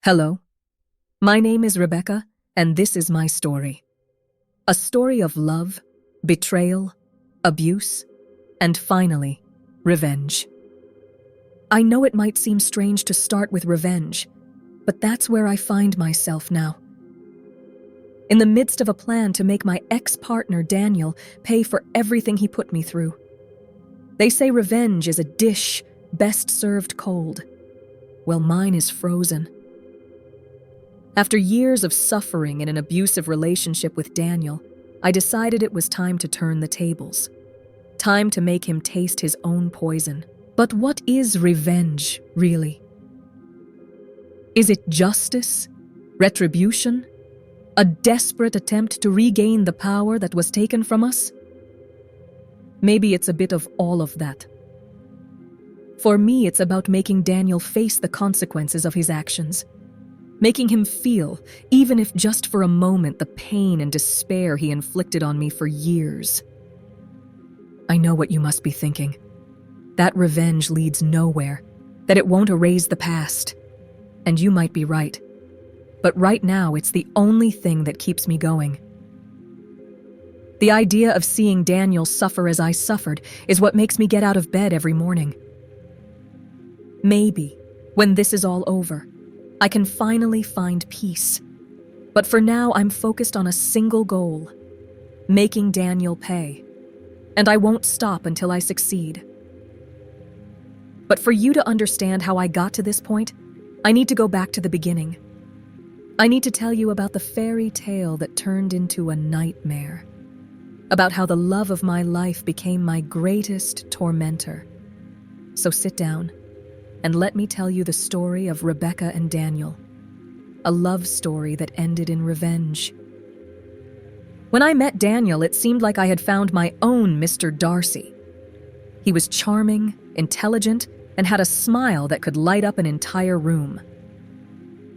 Hello, my name is Rebecca, and this is my story. A story of love, betrayal, abuse, and finally, revenge. I know it might seem strange to start with revenge, but that's where I find myself now. In the midst of a plan to make my ex-partner Daniel pay for everything he put me through. They say revenge is a dish best served cold. Well, mine is frozen. After years of suffering in an abusive relationship with Daniel, I decided it was time to turn the tables. Time to make him taste his own poison. But what is revenge, really? Is it justice? Retribution? A desperate attempt to regain the power that was taken from us? Maybe it's a bit of all of that. For me, it's about making Daniel face the consequences of his actions. Making him feel, even if just for a moment, the pain and despair he inflicted on me for years. I know what you must be thinking. That revenge leads nowhere, that it won't erase the past. And you might be right. But right now, it's the only thing that keeps me going. The idea of seeing Daniel suffer as I suffered is what makes me get out of bed every morning. Maybe, when this is all over, I can finally find peace. But for now, I'm focused on a single goal: making Daniel pay. And I won't stop until I succeed. But for you to understand how I got to this point, I need to go back to the beginning. I need to tell you about the fairy tale that turned into a nightmare. About how the love of my life became my greatest tormentor. So sit down and let me tell you the story of Rebecca and Daniel. A love story that ended in revenge. When I met Daniel, it seemed like I had found my own Mr. Darcy. He was charming, intelligent, and had a smile that could light up an entire room.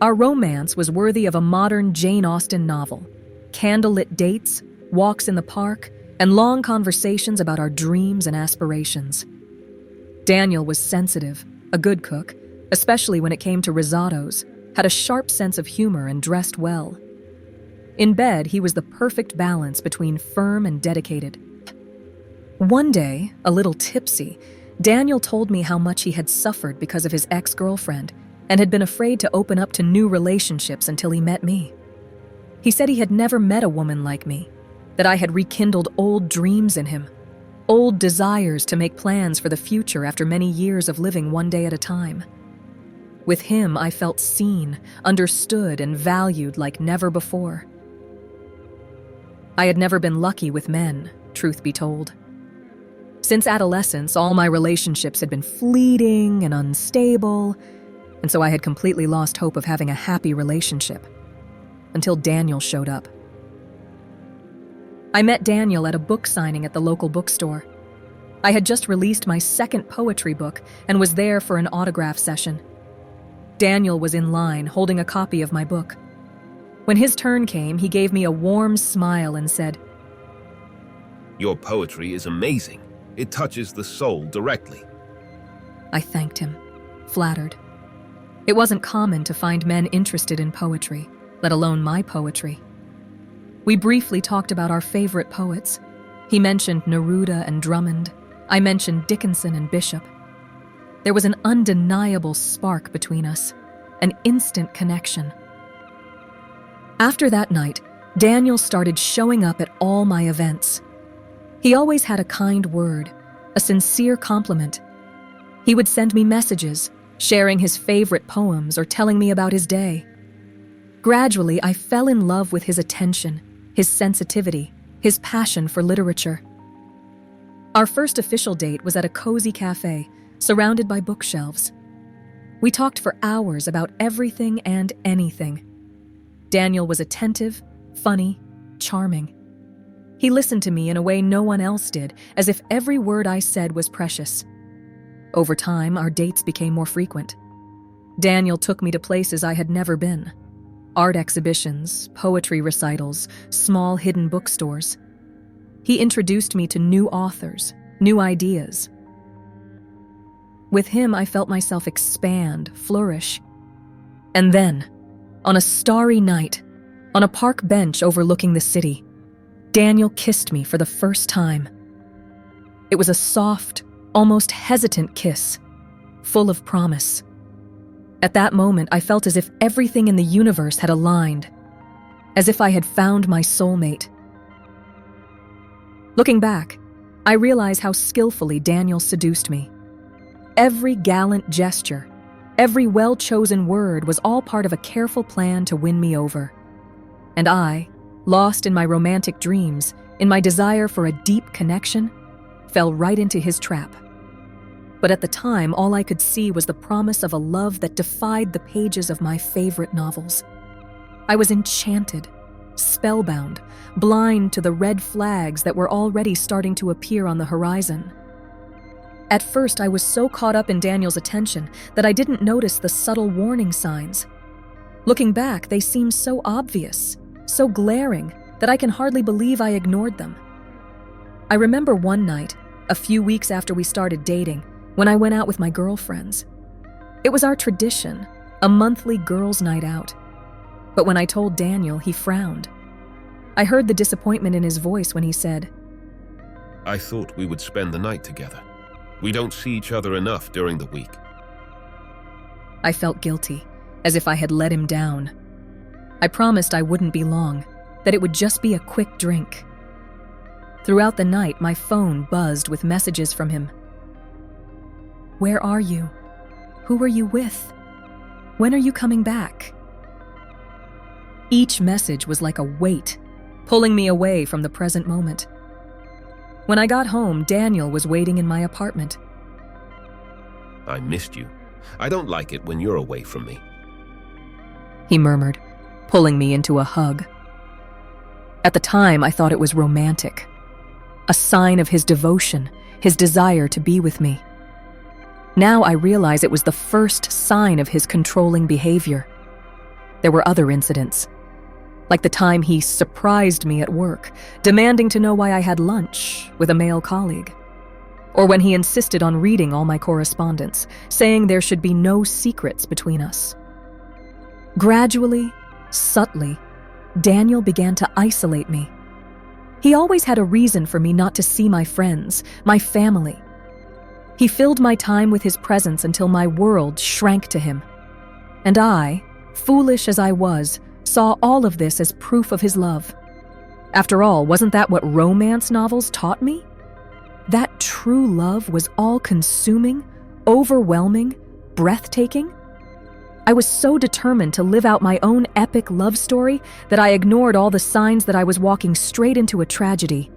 Our romance was worthy of a modern Jane Austen novel. Candlelit dates, walks in the park, and long conversations about our dreams and aspirations. Daniel was sensitive, a good cook, especially when it came to risottos, had a sharp sense of humor and dressed well. In bed, he was the perfect balance between firm and dedicated. One day, a little tipsy, Daniel told me how much he had suffered because of his ex-girlfriend and had been afraid to open up to new relationships until he met me. He said he had never met a woman like me, that I had rekindled old dreams in him, old desires to make plans for the future after many years of living one day at a time. With him, I felt seen, understood, and valued like never before. I had never been lucky with men, truth be told. Since adolescence, all my relationships had been fleeting and unstable, and so I had completely lost hope of having a happy relationship, until Daniel showed up. I met Daniel at a book signing at the local bookstore. I had just released my second poetry book and was there for an autograph session. Daniel was in line, holding a copy of my book. When his turn came, he gave me a warm smile and said, "Your poetry is amazing. It touches the soul directly." I thanked him, flattered. It wasn't common to find men interested in poetry, let alone my poetry. We briefly talked about our favorite poets. He mentioned Neruda and Drummond. I mentioned Dickinson and Bishop. There was an undeniable spark between us, an instant connection. After that night, Daniel started showing up at all my events. He always had a kind word, a sincere compliment. He would send me messages, sharing his favorite poems or telling me about his day. Gradually, I fell in love with his attention, his sensitivity, his passion for literature. Our first official date was at a cozy cafe, surrounded by bookshelves. We talked for hours about everything and anything. Daniel was attentive, funny, charming. He listened to me in a way no one else did, as if every word I said was precious. Over time, our dates became more frequent. Daniel took me to places I had never been. Art exhibitions, poetry recitals, small hidden bookstores. He introduced me to new authors, new ideas. With him, I felt myself expand, flourish. And then, on a starry night, on a park bench overlooking the city, Daniel kissed me for the first time. It was a soft, almost hesitant kiss, full of promise. At that moment, I felt as if everything in the universe had aligned, as if I had found my soulmate. Looking back, I realize how skillfully Daniel seduced me. Every gallant gesture, every well-chosen word was all part of a careful plan to win me over. And I, lost in my romantic dreams, in my desire for a deep connection, fell right into his trap. But at the time, all I could see was the promise of a love that defied the pages of my favorite novels. I was enchanted, spellbound, blind to the red flags that were already starting to appear on the horizon. At first, I was so caught up in Daniel's attention that I didn't notice the subtle warning signs. Looking back, they seemed so obvious, so glaring, that I can hardly believe I ignored them. I remember one night, a few weeks after we started dating, when I went out with my girlfriends. It was our tradition, a monthly girls' night out. But when I told Daniel, he frowned. I heard the disappointment in his voice when he said, I thought we would spend the night together. We don't see each other enough during the week. I felt guilty, as if I had let him down. I promised I wouldn't be long, that it would just be a quick drink. Throughout the night, my phone buzzed with messages from him. Where are you? Who are you with? When are you coming back? Each message was like a weight, pulling me away from the present moment. When I got home, Daniel was waiting in my apartment. I missed you. I don't like it when you're away from me. He murmured, pulling me into a hug. At the time, I thought it was romantic, a sign of his devotion, his desire to be with me. Now I realize it was the first sign of his controlling behavior. There were other incidents, like the time he surprised me at work, demanding to know why I had lunch with a male colleague, or when he insisted on reading all my correspondence, saying there should be no secrets between us. Gradually, subtly, Daniel began to isolate me. He always had a reason for me not to see my friends, my family. He filled my time with his presence until my world shrank to him. And I, foolish as I was, saw all of this as proof of his love. After all, wasn't that what romance novels taught me? That true love was all-consuming, overwhelming, breathtaking. I was so determined to live out my own epic love story that I ignored all the signs that I was walking straight into a tragedy.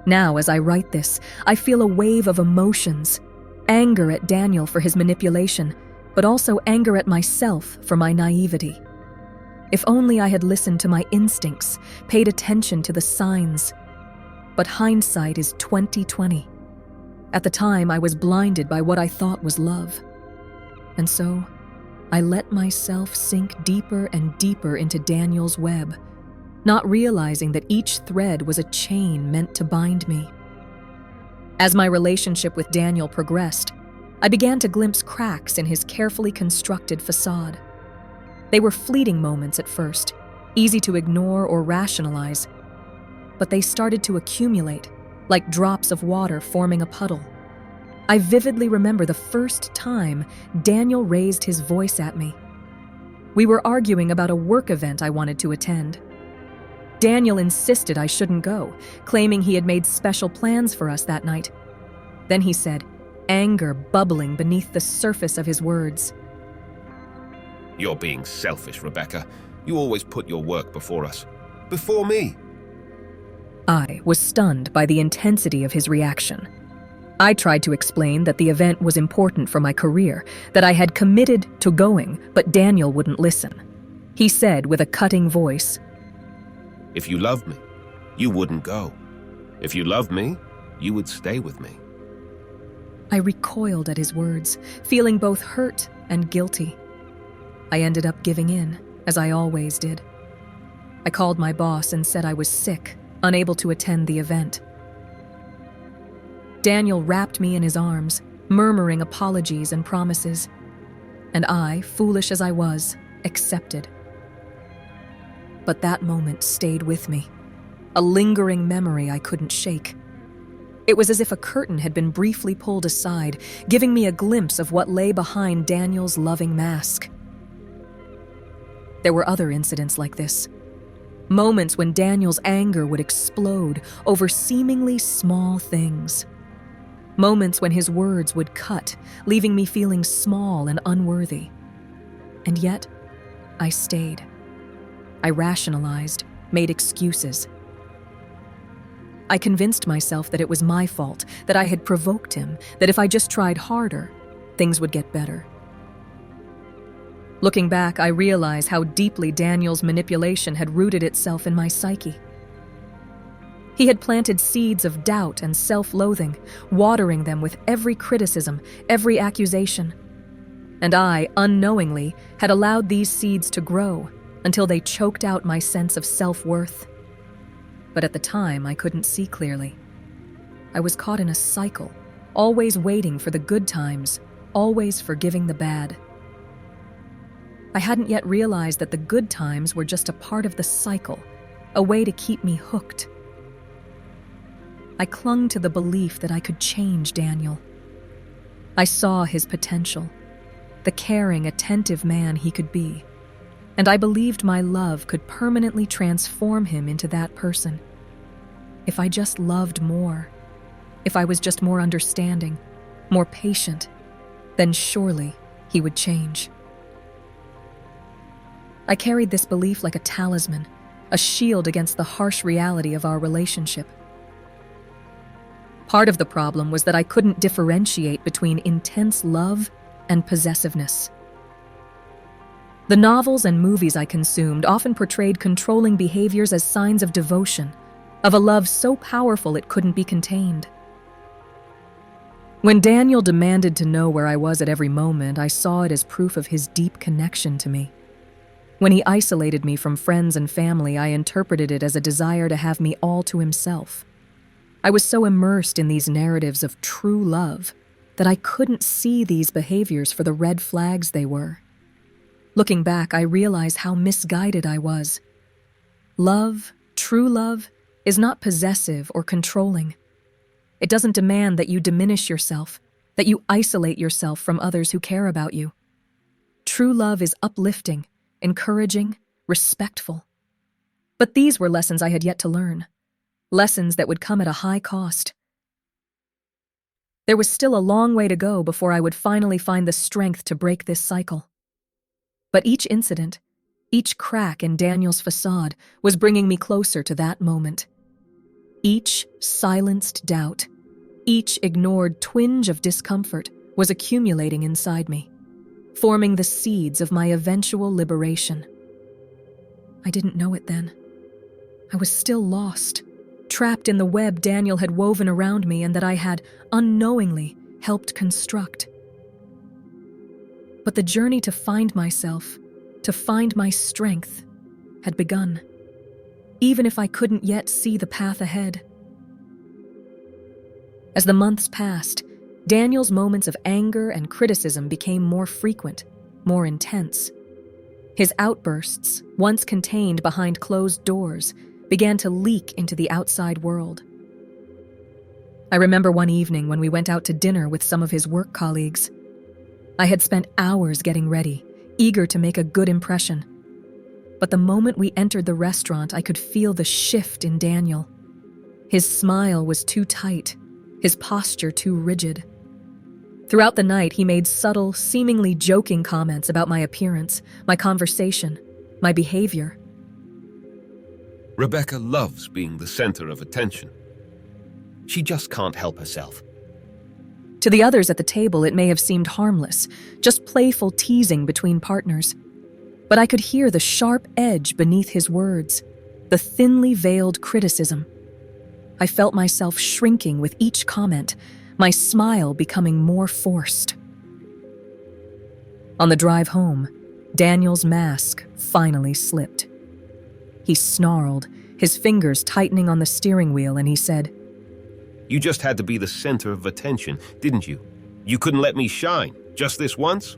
Now, as I write this, I feel a wave of emotions. Anger at Daniel for his manipulation, but also anger at myself for my naivety. If only I had listened to my instincts, paid attention to the signs. But hindsight is 20/20. At the time, I was blinded by what I thought was love. And so, I let myself sink deeper and deeper into Daniel's web, not realizing that each thread was a chain meant to bind me. As my relationship with Daniel progressed, I began to glimpse cracks in his carefully constructed facade. They were fleeting moments at first, easy to ignore or rationalize, but they started to accumulate, like drops of water forming a puddle. I vividly remember the first time Daniel raised his voice at me. We were arguing about a work event I wanted to attend. Daniel insisted I shouldn't go, claiming he had made special plans for us that night. Then he said, anger bubbling beneath the surface of his words. You're being selfish, Rebecca. You always put your work before us. Before me. I was stunned by the intensity of his reaction. I tried to explain that the event was important for my career, that I had committed to going, but Daniel wouldn't listen. He said with a cutting voice, If you loved me, you wouldn't go. If you loved me, you would stay with me. I recoiled at his words, feeling both hurt and guilty. I ended up giving in, as I always did. I called my boss and said I was sick, unable to attend the event. Daniel wrapped me in his arms, murmuring apologies and promises. And I, foolish as I was, accepted. But that moment stayed with me, a lingering memory I couldn't shake. It was as if a curtain had been briefly pulled aside, giving me a glimpse of what lay behind Daniel's loving mask. There were other incidents like this. Moments when Daniel's anger would explode over seemingly small things. Moments when his words would cut, leaving me feeling small and unworthy. And yet, I stayed. I rationalized, made excuses. I convinced myself that it was my fault, that I had provoked him, that if I just tried harder, things would get better. Looking back, I realize how deeply Daniel's manipulation had rooted itself in my psyche. He had planted seeds of doubt and self-loathing, watering them with every criticism, every accusation. And I, unknowingly, had allowed these seeds to grow until they choked out my sense of self-worth. But at the time, I couldn't see clearly. I was caught in a cycle, always waiting for the good times, always forgiving the bad. I hadn't yet realized that the good times were just a part of the cycle, a way to keep me hooked. I clung to the belief that I could change Daniel. I saw his potential, the caring, attentive man he could be. And I believed my love could permanently transform him into that person. If I just loved more, if I was just more understanding, more patient, then surely he would change. I carried this belief like a talisman, a shield against the harsh reality of our relationship. Part of the problem was that I couldn't differentiate between intense love and possessiveness. The novels and movies I consumed often portrayed controlling behaviors as signs of devotion, of a love so powerful it couldn't be contained. When Daniel demanded to know where I was at every moment, I saw it as proof of his deep connection to me. When he isolated me from friends and family, I interpreted it as a desire to have me all to himself. I was so immersed in these narratives of true love that I couldn't see these behaviors for the red flags they were. Looking back, I realize how misguided I was. Love, true love, is not possessive or controlling. It doesn't demand that you diminish yourself, that you isolate yourself from others who care about you. True love is uplifting, encouraging, respectful. But these were lessons I had yet to learn, lessons that would come at a high cost. There was still a long way to go before I would finally find the strength to break this cycle. But each incident, each crack in Daniel's facade was bringing me closer to that moment. Each silenced doubt, each ignored twinge of discomfort was accumulating inside me, forming the seeds of my eventual liberation. I didn't know it then. I was still lost, trapped in the web Daniel had woven around me and that I had unknowingly helped construct. But the journey to find myself, to find my strength, had begun, even if I couldn't yet see the path ahead. As the months passed, Daniel's moments of anger and criticism became more frequent, more intense. His outbursts, once contained behind closed doors, began to leak into the outside world. I remember one evening when we went out to dinner with some of his work colleagues. I had spent hours getting ready, eager to make a good impression. But the moment we entered the restaurant, I could feel the shift in Daniel. His smile was too tight, his posture too rigid. Throughout the night, he made subtle, seemingly joking comments about my appearance, my conversation, my behavior. Rebecca loves being the center of attention. She just can't help herself. To the others at the table, it may have seemed harmless, just playful teasing between partners. But I could hear the sharp edge beneath his words, the thinly veiled criticism. I felt myself shrinking with each comment, my smile becoming more forced. On the drive home, Daniel's mask finally slipped. He snarled, his fingers tightening on the steering wheel, and he said, You just had to be the center of attention, didn't you? You couldn't let me shine, just this once?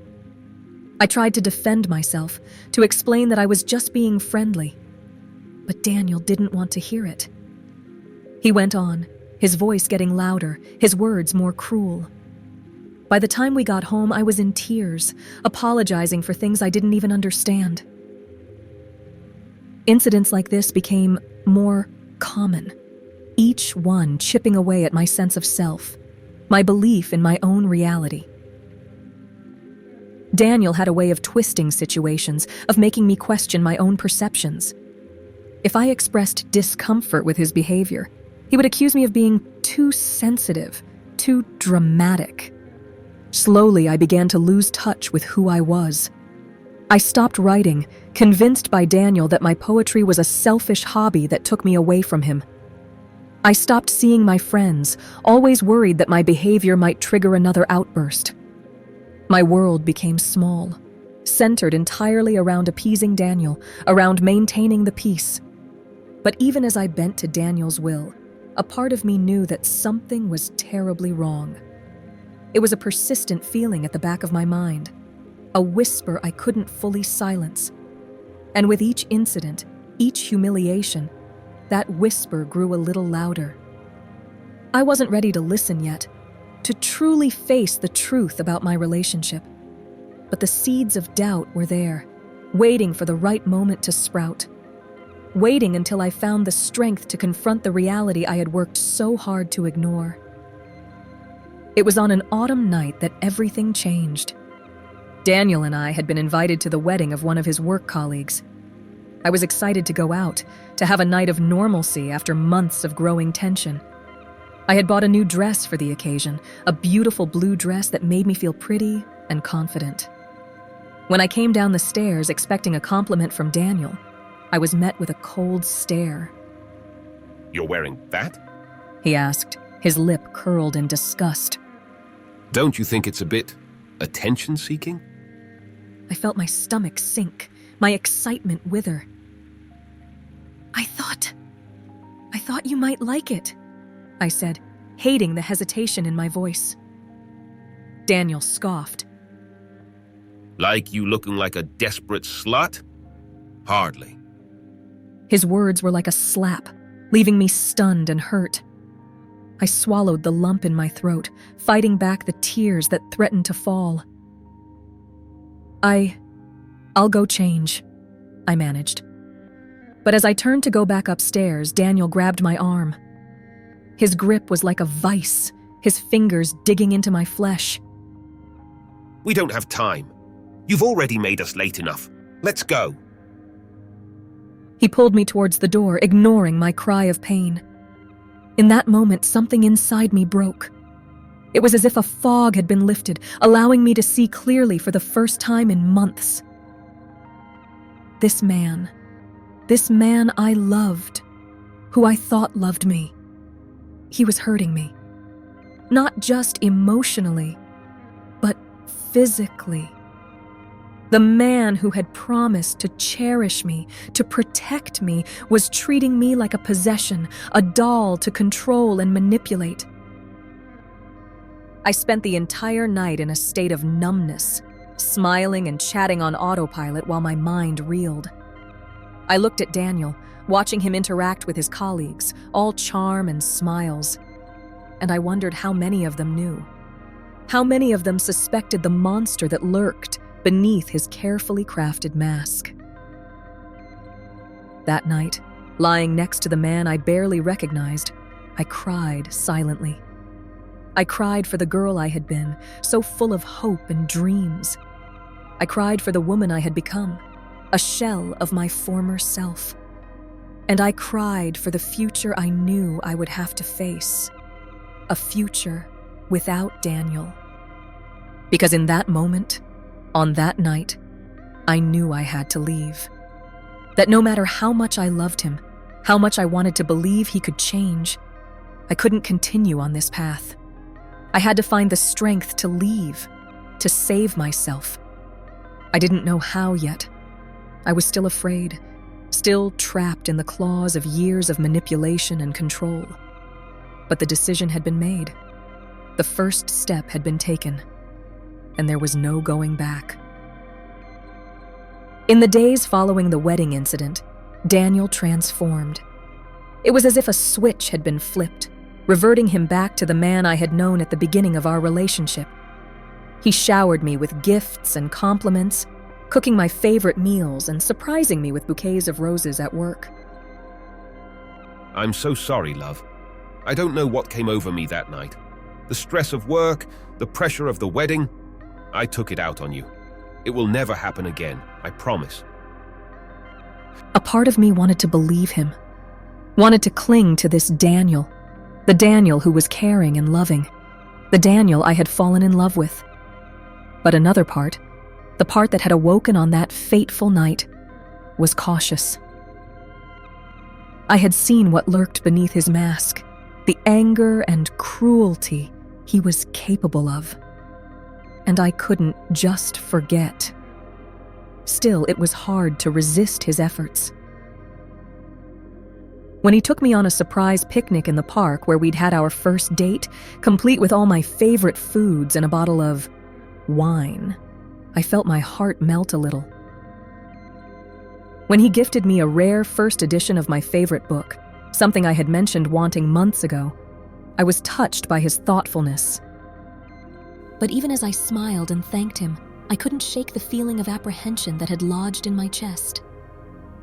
I tried to defend myself, to explain that I was just being friendly. But Daniel didn't want to hear it. He went on, his voice getting louder, his words more cruel. By the time we got home, I was in tears, apologizing for things I didn't even understand. Incidents like this became more common, each one chipping away at my sense of self, my belief in my own reality. Daniel had a way of twisting situations, of making me question my own perceptions. If I expressed discomfort with his behavior, he would accuse me of being too sensitive, too dramatic. Slowly, I began to lose touch with who I was. I stopped writing, convinced by Daniel that my poetry was a selfish hobby that took me away from him. I stopped seeing my friends, always worried that my behavior might trigger another outburst. My world became small, centered entirely around appeasing Daniel, around maintaining the peace. But even as I bent to Daniel's will, a part of me knew that something was terribly wrong. It was a persistent feeling at the back of my mind, a whisper I couldn't fully silence. And with each incident, each humiliation, that whisper grew a little louder. I wasn't ready to listen yet, to truly face the truth about my relationship. But the seeds of doubt were there, waiting for the right moment to sprout, waiting until I found the strength to confront the reality I had worked so hard to ignore. It was on an autumn night that everything changed. Daniel and I had been invited to the wedding of one of his work colleagues. I was excited to go out, to have a night of normalcy after months of growing tension. I had bought a new dress for the occasion, a beautiful blue dress that made me feel pretty and confident. When I came down the stairs expecting a compliment from Daniel, I was met with a cold stare. "You're wearing that?" he asked, his lip curled in disgust. "Don't you think it's a bit attention-seeking?" I felt my stomach sink, my excitement wither. I thought you might like it, I said, hating the hesitation in my voice. Daniel scoffed. "Like you looking like a desperate slut? Hardly." His words were like a slap, leaving me stunned and hurt. I swallowed the lump in my throat, fighting back the tears that threatened to fall. I'll go change, I managed. But as I turned to go back upstairs, Daniel grabbed my arm. His grip was like a vice, his fingers digging into my flesh. "We don't have time. You've already made us late enough. Let's go." He pulled me towards the door, ignoring my cry of pain. In that moment, something inside me broke. It was as if a fog had been lifted, allowing me to see clearly for the first time in months. This man I loved, who I thought loved me, he was hurting me. Not just emotionally, but physically. The man who had promised to cherish me, to protect me, was treating me like a possession, a doll to control and manipulate. I spent the entire night in a state of numbness, smiling and chatting on autopilot while my mind reeled. I looked at Daniel, watching him interact with his colleagues, all charm and smiles. And I wondered how many of them knew. How many of them suspected the monster that lurked beneath his carefully crafted mask. That night, lying next to the man I barely recognized, I cried silently. I cried for the girl I had been, so full of hope and dreams. I cried for the woman I had become, a shell of my former self. And I cried for the future I knew I would have to face, a future without Daniel. Because in that moment, on that night, I knew I had to leave. That no matter how much I loved him, how much I wanted to believe he could change, I couldn't continue on this path. I had to find the strength to leave, to save myself. I didn't know how yet. I was still afraid, still trapped in the claws of years of manipulation and control. But the decision had been made. The first step had been taken, and there was no going back. In the days following the wedding incident, Daniel transformed. It was as if a switch had been flipped, reverting him back to the man I had known at the beginning of our relationship. He showered me with gifts and compliments, cooking my favorite meals and surprising me with bouquets of roses at work. I'm so sorry, love. I don't know what came over me that night. The stress of work, the pressure of the wedding, I took it out on you. It will never happen again, I promise. A part of me wanted to believe him, wanted to cling to this Daniel, the Daniel who was caring and loving, the Daniel I had fallen in love with. But another part, the part that had awoken on that fateful night, was cautious. I had seen what lurked beneath his mask, the anger and cruelty he was capable of. And I couldn't just forget. Still, it was hard to resist his efforts. When he took me on a surprise picnic in the park where we'd had our first date, complete with all my favorite foods and a bottle of wine, I felt my heart melt a little. When he gifted me a rare first edition of my favorite book, something I had mentioned wanting months ago, I was touched by his thoughtfulness. But even as I smiled and thanked him, I couldn't shake the feeling of apprehension that had lodged in my chest.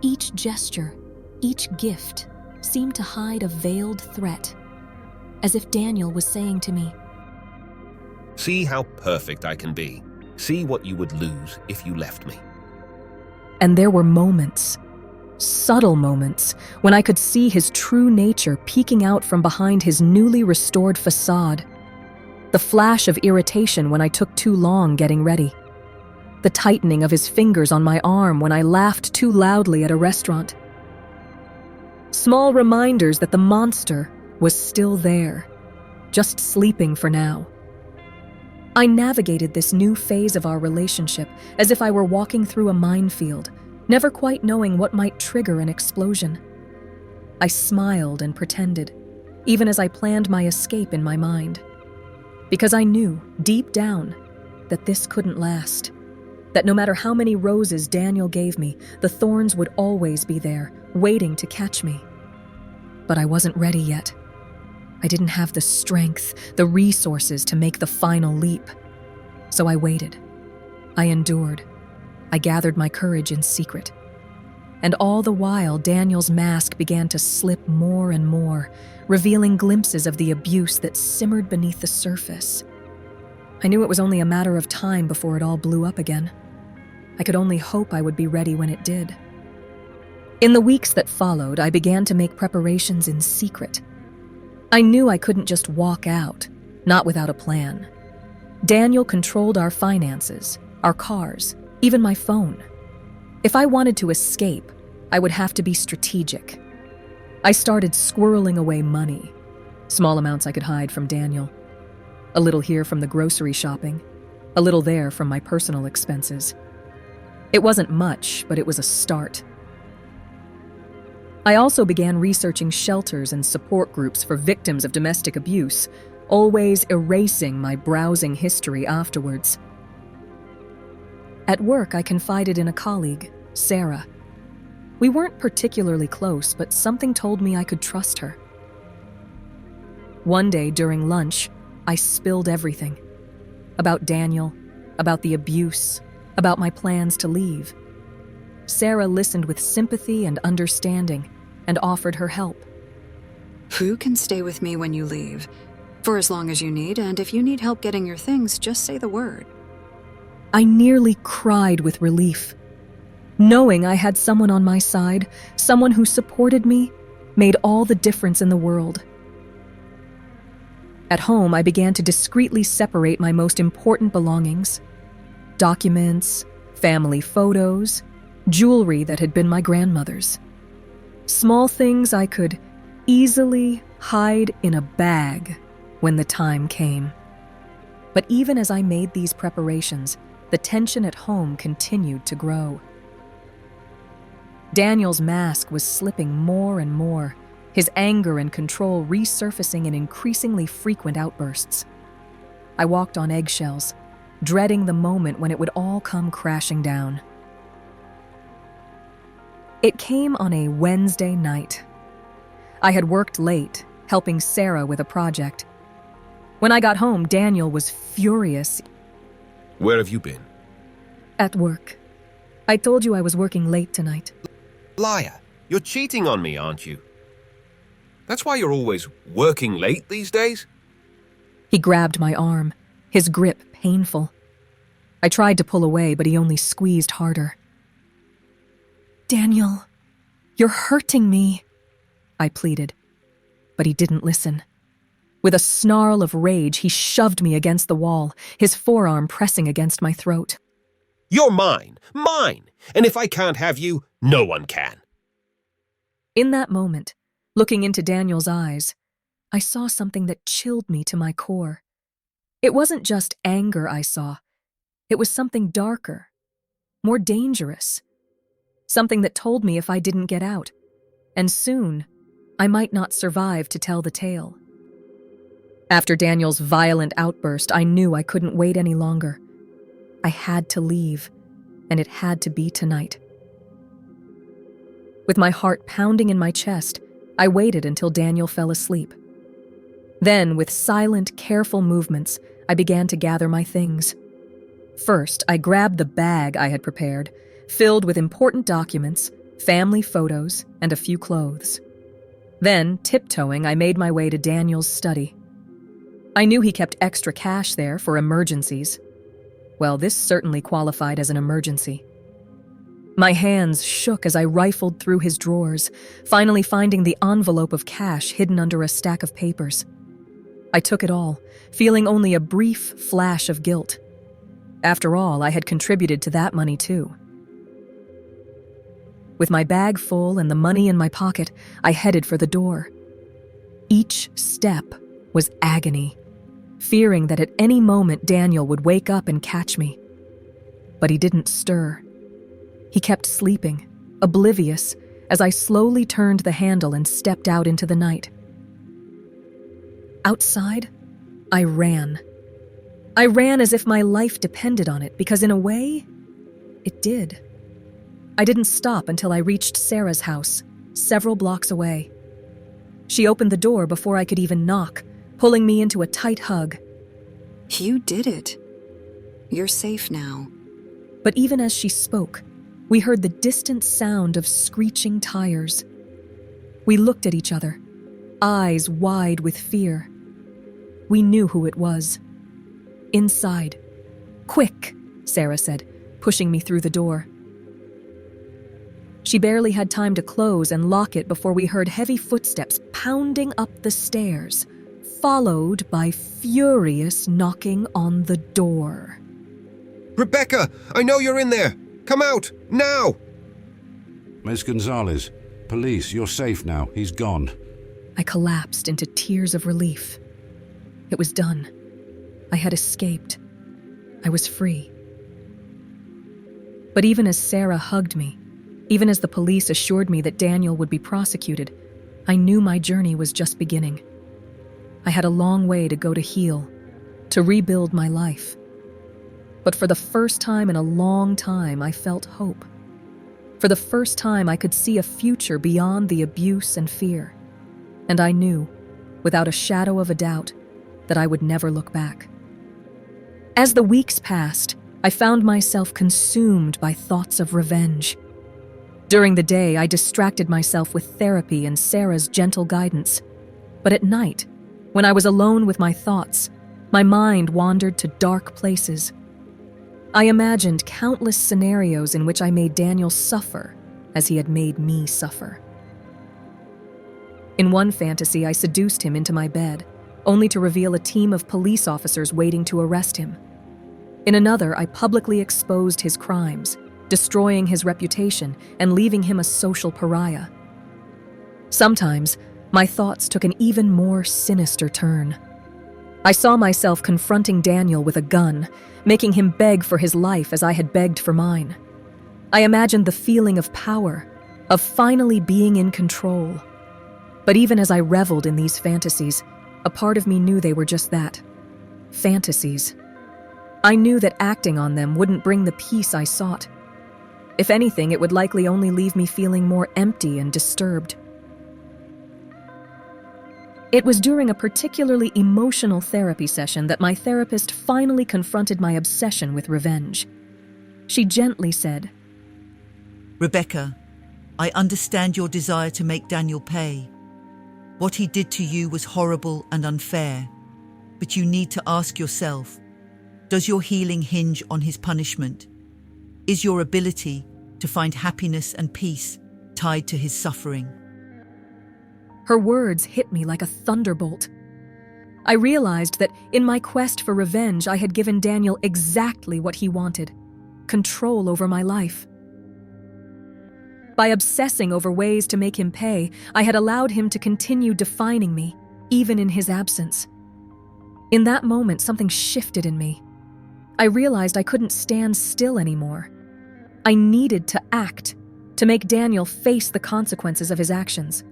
Each gesture, each gift, seemed to hide a veiled threat, as if Daniel was saying to me, See how perfect I can be. See what you would lose if you left me. And there were moments, subtle moments, when I could see his true nature peeking out from behind his newly restored facade. The flash of irritation when I took too long getting ready. The tightening of his fingers on my arm when I laughed too loudly at a restaurant. Small reminders that the monster was still there, just sleeping for now. I navigated this new phase of our relationship as if I were walking through a minefield, never quite knowing what might trigger an explosion. I smiled and pretended, even as I planned my escape in my mind. Because I knew, deep down, that this couldn't last. That no matter how many roses Daniel gave me, the thorns would always be there, waiting to catch me. But I wasn't ready yet. I didn't have the strength, the resources to make the final leap. So I waited. I endured. I gathered my courage in secret. And all the while, Daniel's mask began to slip more and more, revealing glimpses of the abuse that simmered beneath the surface. I knew it was only a matter of time before it all blew up again. I could only hope I would be ready when it did. In the weeks that followed, I began to make preparations in secret. I knew I couldn't just walk out, not without a plan. Daniel controlled our finances, our cars, even my phone. If I wanted to escape, I would have to be strategic. I started squirreling away money, small amounts I could hide from Daniel. A little here from the grocery shopping, a little there from my personal expenses. It wasn't much, but it was a start. I also began researching shelters and support groups for victims of domestic abuse, always erasing my browsing history afterwards. At work, I confided in a colleague, Sarah. We weren't particularly close, but something told me I could trust her. One day during lunch, I spilled everything. About Daniel, about the abuse, about my plans to leave. Sarah listened with sympathy and understanding and offered her help. Who can stay with me when you leave? For as long as you need, and if you need help getting your things, just say the word. I nearly cried with relief. Knowing I had someone on my side, someone who supported me, made all the difference in the world. At home, I began to discreetly separate my most important belongings. Documents, family photos, jewelry that had been my grandmother's. Small things I could easily hide in a bag when the time came. But even as I made these preparations, the tension at home continued to grow. Daniel's mask was slipping more and more, his anger and control resurfacing in increasingly frequent outbursts. I walked on eggshells, dreading the moment when it would all come crashing down. It came on a Wednesday night. I had worked late, helping Sarah with a project. When I got home, Daniel was furious. Where have you been? At work. I told you I was working late tonight. Liar. You're cheating on me, aren't you? That's why you're always working late these days? He grabbed my arm, his grip painful. I tried to pull away, but he only squeezed harder. Daniel, you're hurting me, I pleaded, but he didn't listen. With a snarl of rage, he shoved me against the wall, his forearm pressing against my throat. You're mine! Mine! And if I can't have you, no one can. In that moment, looking into Daniel's eyes, I saw something that chilled me to my core. It wasn't just anger I saw. It was something darker, more dangerous. Something that told me if I didn't get out, and soon, I might not survive to tell the tale. After Daniel's violent outburst, I knew I couldn't wait any longer. I had to leave, and it had to be tonight. With my heart pounding in my chest, I waited until Daniel fell asleep. Then, with silent, careful movements, I began to gather my things. First, I grabbed the bag I had prepared, filled with important documents, family photos, and a few clothes. Then, tiptoeing, I made my way to Daniel's study. I knew he kept extra cash there for emergencies. Well, this certainly qualified as an emergency. My hands shook as I rifled through his drawers, finally finding the envelope of cash hidden under a stack of papers. I took it all, feeling only a brief flash of guilt. After all, I had contributed to that money too. With my bag full and the money in my pocket, I headed for the door. Each step was agony, fearing that at any moment Daniel would wake up and catch me. But he didn't stir. He kept sleeping, oblivious, as I slowly turned the handle and stepped out into the night. Outside, I ran. I ran as if my life depended on it, because in a way, it did. I didn't stop until I reached Sarah's house, several blocks away. She opened the door before I could even knock, pulling me into a tight hug. You did it. You're safe now. But even as she spoke, we heard the distant sound of screeching tires. We looked at each other, eyes wide with fear. We knew who it was. Inside. "Quick," Sarah said, pushing me through the door. She barely had time to close and lock it before we heard heavy footsteps pounding up the stairs, followed by furious knocking on the door. Rebecca, I know you're in there. Come out, now! Miss Gonzalez, police, you're safe now. He's gone. I collapsed into tears of relief. It was done. I had escaped. I was free. But even as Sarah hugged me, even as the police assured me that Daniel would be prosecuted, I knew my journey was just beginning. I had a long way to go to heal, to rebuild my life. But for the first time in a long time, I felt hope. For the first time, I could see a future beyond the abuse and fear. And I knew, without a shadow of a doubt, that I would never look back. As the weeks passed, I found myself consumed by thoughts of revenge. During the day, I distracted myself with therapy and Sarah's gentle guidance. But at night, when I was alone with my thoughts, my mind wandered to dark places. I imagined countless scenarios in which I made Daniel suffer as he had made me suffer. In one fantasy, I seduced him into my bed, only to reveal a team of police officers waiting to arrest him. In another, I publicly exposed his crimes, destroying his reputation and leaving him a social pariah. Sometimes, my thoughts took an even more sinister turn. I saw myself confronting Daniel with a gun, making him beg for his life as I had begged for mine. I imagined the feeling of power, of finally being in control. But even as I reveled in these fantasies, a part of me knew they were just that, fantasies. I knew that acting on them wouldn't bring the peace I sought. If anything, it would likely only leave me feeling more empty and disturbed. It was during a particularly emotional therapy session that my therapist finally confronted my obsession with revenge. She gently said, Rebecca, I understand your desire to make Daniel pay. What he did to you was horrible and unfair, but you need to ask yourself, does your healing hinge on his punishment? Is your ability to find happiness and peace tied to his suffering? Her words hit me like a thunderbolt. I realized that in my quest for revenge, I had given Daniel exactly what he wanted: control over my life. By obsessing over ways to make him pay, I had allowed him to continue defining me, even in his absence. In that moment, something shifted in me. I realized I couldn't stand still anymore. I needed to act, to make Daniel face the consequences of his actions.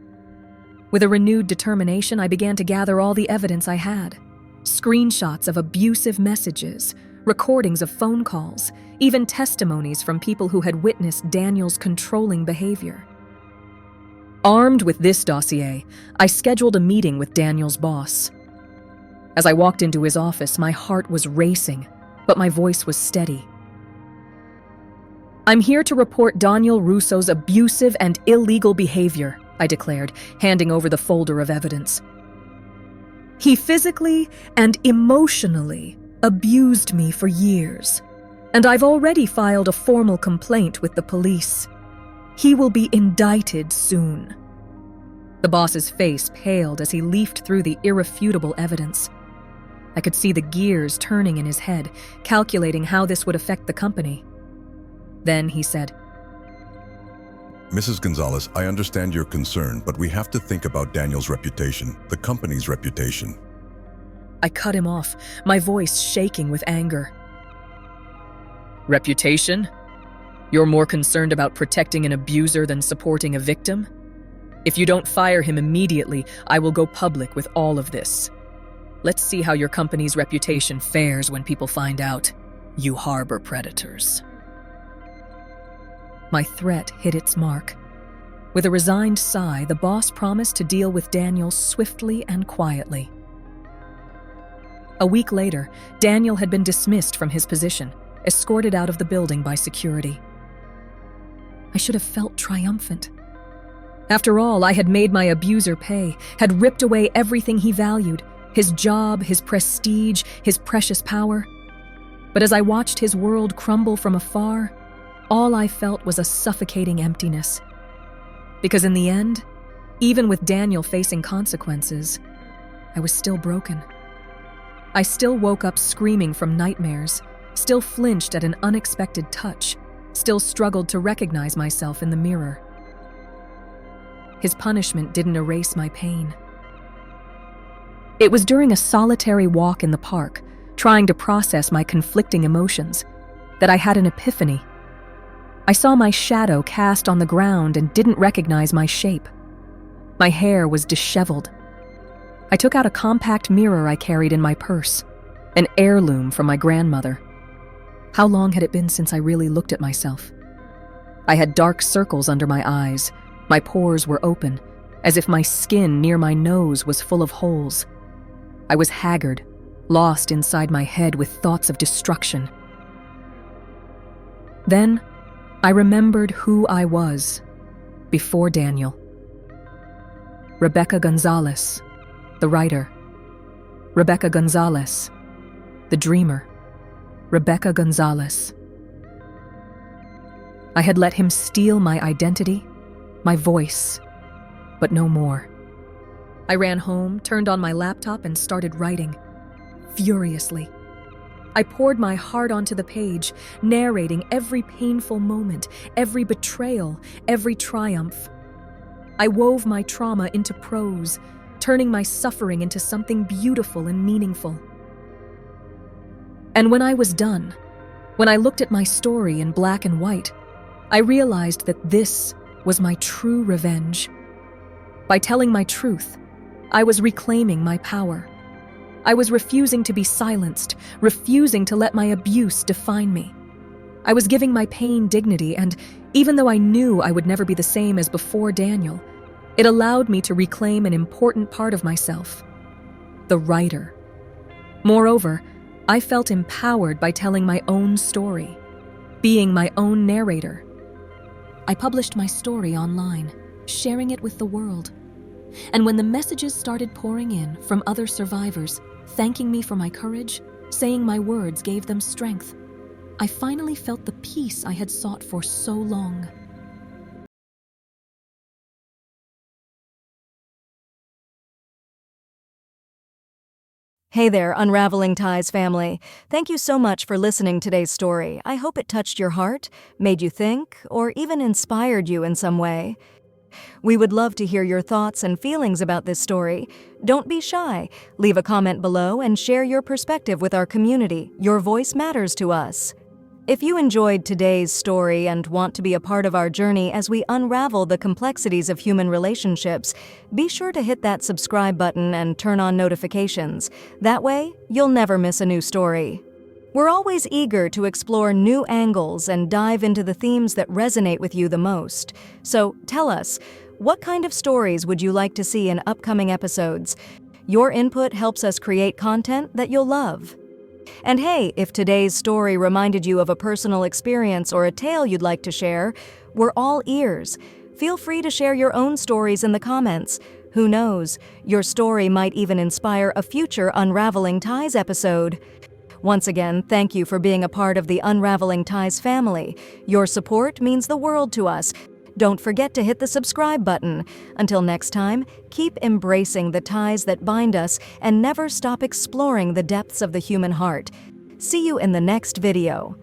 With a renewed determination, I began to gather all the evidence I had. Screenshots of abusive messages, recordings of phone calls, even testimonies from people who had witnessed Daniel's controlling behavior. Armed with this dossier, I scheduled a meeting with Daniel's boss. As I walked into his office, my heart was racing, but my voice was steady. I'm here to report Daniel Russo's abusive and illegal behavior, I declared, handing over the folder of evidence. He physically and emotionally abused me for years, and I've already filed a formal complaint with the police. He will be indicted soon. The boss's face paled as he leafed through the irrefutable evidence. I could see the gears turning in his head, calculating how this would affect the company. Then he said, Mrs. Gonzalez, I understand your concern, but we have to think about Daniel's reputation, the company's reputation. I cut him off, my voice shaking with anger. Reputation? You're more concerned about protecting an abuser than supporting a victim? If you don't fire him immediately, I will go public with all of this. Let's see how your company's reputation fares when people find out you harbor predators. My threat hit its mark. With a resigned sigh, the boss promised to deal with Daniel swiftly and quietly. A week later, Daniel had been dismissed from his position, escorted out of the building by security. I should have felt triumphant. After all, I had made my abuser pay, had ripped away everything he valued, his job, his prestige, his precious power. But as I watched his world crumble from afar, all I felt was a suffocating emptiness. Because in the end, even with Daniel facing consequences, I was still broken. I still woke up screaming from nightmares, still flinched at an unexpected touch, still struggled to recognize myself in the mirror. His punishment didn't erase my pain. It was during a solitary walk in the park, trying to process my conflicting emotions, that I had an epiphany. I saw my shadow cast on the ground and didn't recognize my shape. My hair was disheveled. I took out a compact mirror I carried in my purse, an heirloom from my grandmother. How long had it been since I really looked at myself? I had dark circles under my eyes. My pores were open, as if my skin near my nose was full of holes. I was haggard, lost inside my head with thoughts of destruction. Then, I remembered who I was before Daniel. Rebecca Gonzalez, the writer. Rebecca Gonzalez, the dreamer. Rebecca Gonzalez. I had let him steal my identity, my voice, but no more. I ran home, turned on my laptop, and started writing, furiously. I poured my heart onto the page, narrating every painful moment, every betrayal, every triumph. I wove my trauma into prose, turning my suffering into something beautiful and meaningful. And when I was done, when I looked at my story in black and white, I realized that this was my true revenge. By telling my truth, I was reclaiming my power. I was refusing to be silenced, refusing to let my abuse define me. I was giving my pain dignity, and even though I knew I would never be the same as before Daniel, it allowed me to reclaim an important part of myself: the writer. Moreover, I felt empowered by telling my own story, being my own narrator. I published my story online, sharing it with the world. And when the messages started pouring in from other survivors, thanking me for my courage, saying my words gave them strength, I finally felt the peace I had sought for so long. Hey there, Unraveling Ties family. Thank you so much for listening to today's story. I hope it touched your heart, made you think, or even inspired you in some way. We would love to hear your thoughts and feelings about this story. Don't be shy. Leave a comment below and share your perspective with our community. Your voice matters to us. If you enjoyed today's story and want to be a part of our journey as we unravel the complexities of human relationships, be sure to hit that subscribe button and turn on notifications. That way, you'll never miss a new story. We're always eager to explore new angles and dive into the themes that resonate with you the most. So tell us, what kind of stories would you like to see in upcoming episodes? Your input helps us create content that you'll love. And hey, if today's story reminded you of a personal experience or a tale you'd like to share, we're all ears. Feel free to share your own stories in the comments. Who knows, your story might even inspire a future Unraveling Ties episode. Once again, thank you for being a part of the Unraveling Ties family. Your support means the world to us. Don't forget to hit the subscribe button. Until next time, keep embracing the ties that bind us and never stop exploring the depths of the human heart. See you in the next video.